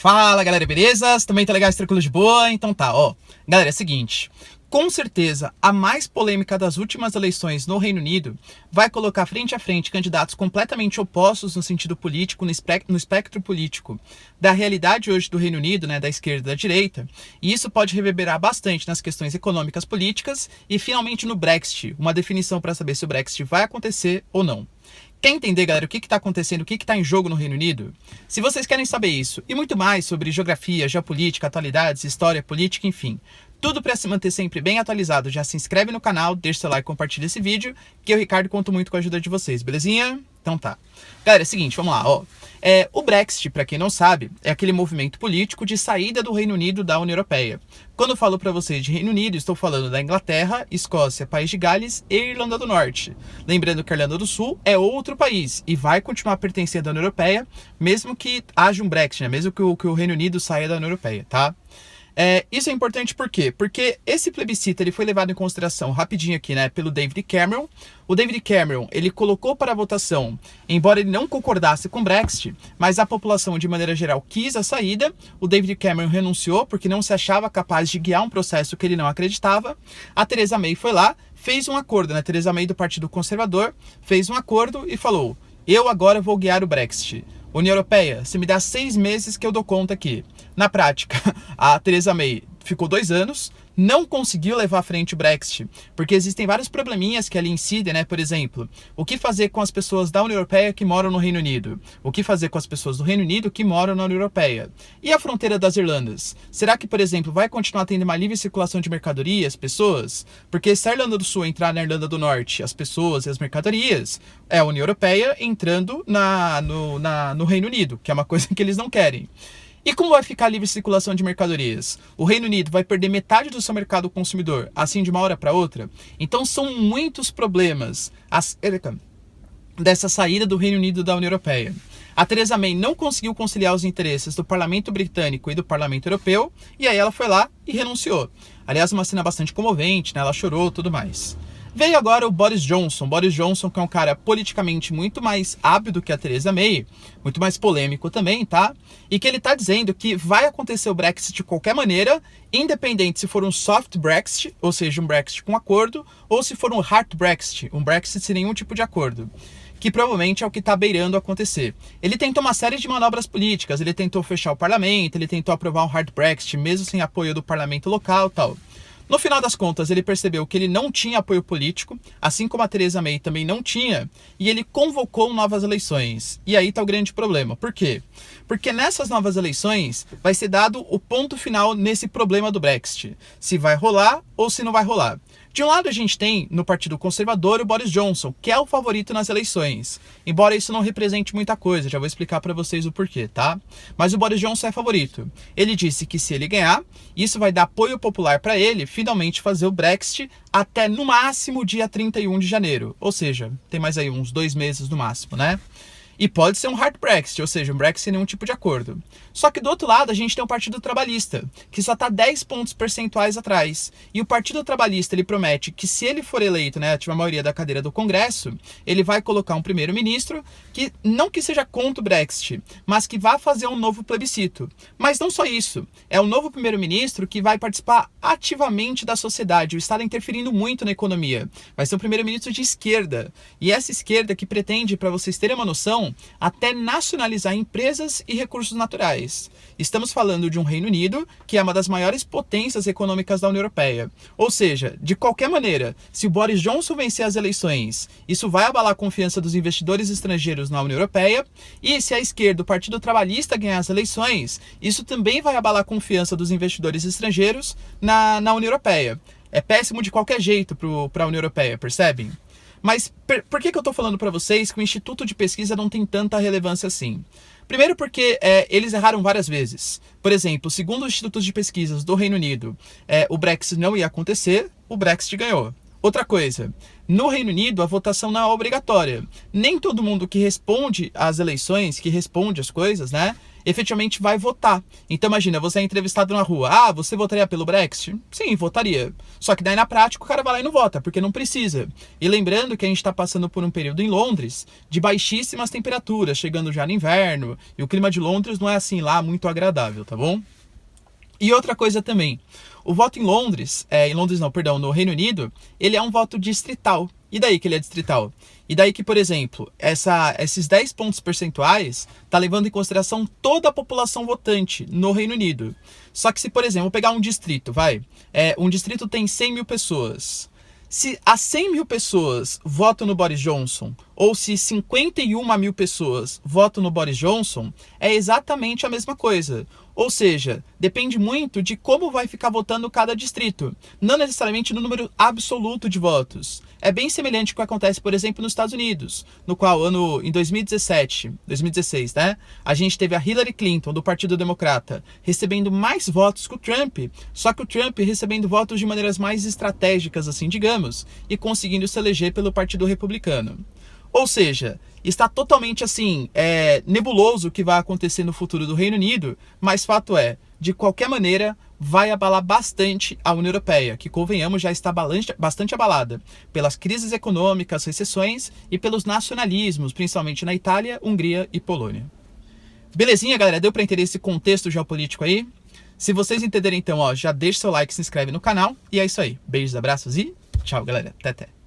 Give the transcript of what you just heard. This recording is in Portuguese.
Fala galera, beleza? Também tá legal, tranquilo de boa? Então tá, ó. Galera, é o seguinte. Com certeza, a mais polêmica das últimas eleições no Reino Unido vai colocar frente a frente candidatos completamente opostos no sentido político, no espectro político da realidade hoje do Reino Unido, né, da esquerda e da direita, e isso pode reverberar bastante nas questões econômicas, políticas e finalmente no Brexit, uma definição para saber se o Brexit vai acontecer ou não. Quer entender, galera, o que está acontecendo, o que está em jogo no Reino Unido? Se vocês querem saber isso e muito mais sobre geografia, geopolítica, atualidades, história, política, enfim, tudo para se manter sempre bem atualizado, já se inscreve no canal, deixa seu like, compartilha esse vídeo, que eu, Ricardo, conto muito com a ajuda de vocês, belezinha? Então tá. Galera, é o seguinte, vamos lá, ó. O Brexit, para quem não sabe, é aquele movimento político de saída do Reino Unido da União Europeia. Quando eu falo para vocês de Reino Unido, estou falando da Inglaterra, Escócia, País de Gales e Irlanda do Norte. Lembrando que a Irlanda do Sul é outro país e vai continuar pertencendo à União Europeia, mesmo que haja um Brexit, né? Mesmo que o Reino Unido saia da União Europeia, tá? Isso é importante por quê? Porque esse plebiscito ele foi levado em consideração rapidinho aqui, né, pelo David Cameron. O David Cameron, ele colocou para votação, embora ele não concordasse com o Brexit, mas a população de maneira geral quis a saída. O David Cameron renunciou porque não se achava capaz de guiar um processo que ele não acreditava. A Theresa May foi lá, fez um acordo, né, Theresa May do Partido Conservador fez um acordo e falou: eu agora vou guiar o Brexit. União Europeia, você me dá 6 meses que eu dou conta aqui. Na prática, a Theresa May ficou 2 anos, não conseguiu levar à frente o Brexit, porque existem vários probleminhas que ali incidem, né? Por exemplo, o que fazer com as pessoas da União Europeia que moram no Reino Unido? O que fazer com as pessoas do Reino Unido que moram na União Europeia? E a fronteira das Irlandas? Será que, por exemplo, vai continuar tendo uma livre circulação de mercadorias, pessoas? Porque se a Irlanda do Sul entrar na Irlanda do Norte, as pessoas e as mercadorias, é a União Europeia entrando no Reino Unido, que é uma coisa que eles não querem. E como vai ficar a livre circulação de mercadorias? O Reino Unido vai perder metade do seu mercado consumidor, assim de uma hora para outra? Então são muitos problemas acerca dessa saída do Reino Unido da União Europeia. A Theresa May não conseguiu conciliar os interesses do Parlamento Britânico e do Parlamento Europeu, e aí ela foi lá e renunciou. Aliás, uma cena bastante comovente, né? Ela chorou e tudo mais. Veio agora o Boris Johnson. Boris Johnson, que é um cara politicamente muito mais hábil do que a Theresa May, muito mais polêmico também, tá? E que ele tá dizendo que vai acontecer o Brexit de qualquer maneira, independente se for um soft Brexit, ou seja, um Brexit com acordo, ou se for um hard Brexit, um Brexit sem nenhum tipo de acordo, que provavelmente é o que está beirando acontecer. Ele tentou uma série de manobras políticas, ele tentou fechar o parlamento, ele tentou aprovar um hard Brexit, mesmo sem apoio do parlamento local e tal. No final das contas, ele percebeu que ele não tinha apoio político, assim como a Theresa May também não tinha, e ele convocou novas eleições. E aí está o grande problema. Por quê? Porque nessas novas eleições vai ser dado o ponto final nesse problema do Brexit. Se vai rolar ou se não vai rolar. De um lado a gente tem, no Partido Conservador, o Boris Johnson, que é o favorito nas eleições. Embora isso não represente muita coisa, já vou explicar para vocês o porquê, tá? Mas o Boris Johnson é favorito. Ele disse que se ele ganhar, isso vai dar apoio popular para ele finalmente fazer o Brexit até no máximo dia 31 de janeiro. Ou seja, tem mais aí uns 2 meses no máximo, né? E pode ser um hard Brexit, ou seja, um Brexit sem nenhum tipo de acordo. Só que do outro lado a gente tem o Partido Trabalhista, que só está 10 pontos percentuais atrás. E o Partido Trabalhista ele promete que se ele for eleito, né, tiver a maioria da cadeira do Congresso, ele vai colocar um primeiro-ministro que não que seja contra o Brexit, mas que vá fazer um novo plebiscito. Mas não só isso, é o novo primeiro-ministro que vai participar ativamente da sociedade, o Estado interferindo muito na economia. Vai ser um primeiro-ministro de esquerda. E essa esquerda que pretende, para vocês terem uma noção, até nacionalizar empresas e recursos naturais. Estamos falando de um Reino Unido que é uma das maiores potências econômicas da União Europeia. Ou seja, de qualquer maneira, se o Boris Johnson vencer as eleições, isso vai abalar a confiança dos investidores estrangeiros na União Europeia, e se a esquerda, o Partido Trabalhista, ganhar as eleições, isso também vai abalar a confiança dos investidores estrangeiros na União Europeia. É péssimo de qualquer jeito para a União Europeia, percebem? Mas por que eu estou falando para vocês que o Instituto de Pesquisa não tem tanta relevância assim? Primeiro porque eles erraram várias vezes. Por exemplo, segundo os institutos de pesquisas do Reino Unido, o Brexit não ia acontecer, o Brexit ganhou. Outra coisa, no Reino Unido a votação não é obrigatória. Nem todo mundo que responde às eleições, que responde às coisas, né, efetivamente vai votar. Então imagina, você é entrevistado na rua, ah, você votaria pelo Brexit? Sim, votaria. Só que daí na prática o cara vai lá e não vota, porque não precisa. E lembrando que a gente está passando por um período em Londres de baixíssimas temperaturas, chegando já no inverno, e o clima de Londres não é assim lá muito agradável, tá bom? E outra coisa também, o voto em Londres, no Reino Unido, ele é um voto distrital. E daí que ele é distrital? E daí que, por exemplo, esses 10 pontos percentuais tá levando em consideração toda a população votante no Reino Unido. Só que se, por exemplo, pegar um distrito, um distrito tem 100 mil pessoas. Se as 100 mil pessoas votam no Boris Johnson, ou se 51 mil pessoas votam no Boris Johnson, é exatamente a mesma coisa. Ou seja, depende muito de como vai ficar votando cada distrito, não necessariamente no número absoluto de votos. É bem semelhante ao que acontece, por exemplo, nos Estados Unidos, no qual em 2016, né, a gente teve a Hillary Clinton, do Partido Democrata, recebendo mais votos que o Trump, só que o Trump recebendo votos de maneiras mais estratégicas, assim, digamos, e conseguindo se eleger pelo Partido Republicano. Ou seja, está totalmente assim, nebuloso o que vai acontecer no futuro do Reino Unido, mas fato é, de qualquer maneira, vai abalar bastante a União Europeia, que, convenhamos, já está bastante abalada pelas crises econômicas, recessões e pelos nacionalismos, principalmente na Itália, Hungria e Polônia. Belezinha, galera? Deu para entender esse contexto geopolítico aí? Se vocês entenderem, então, já deixa seu like, se inscreve no canal, e é isso aí. Beijos, abraços e tchau, galera. Até.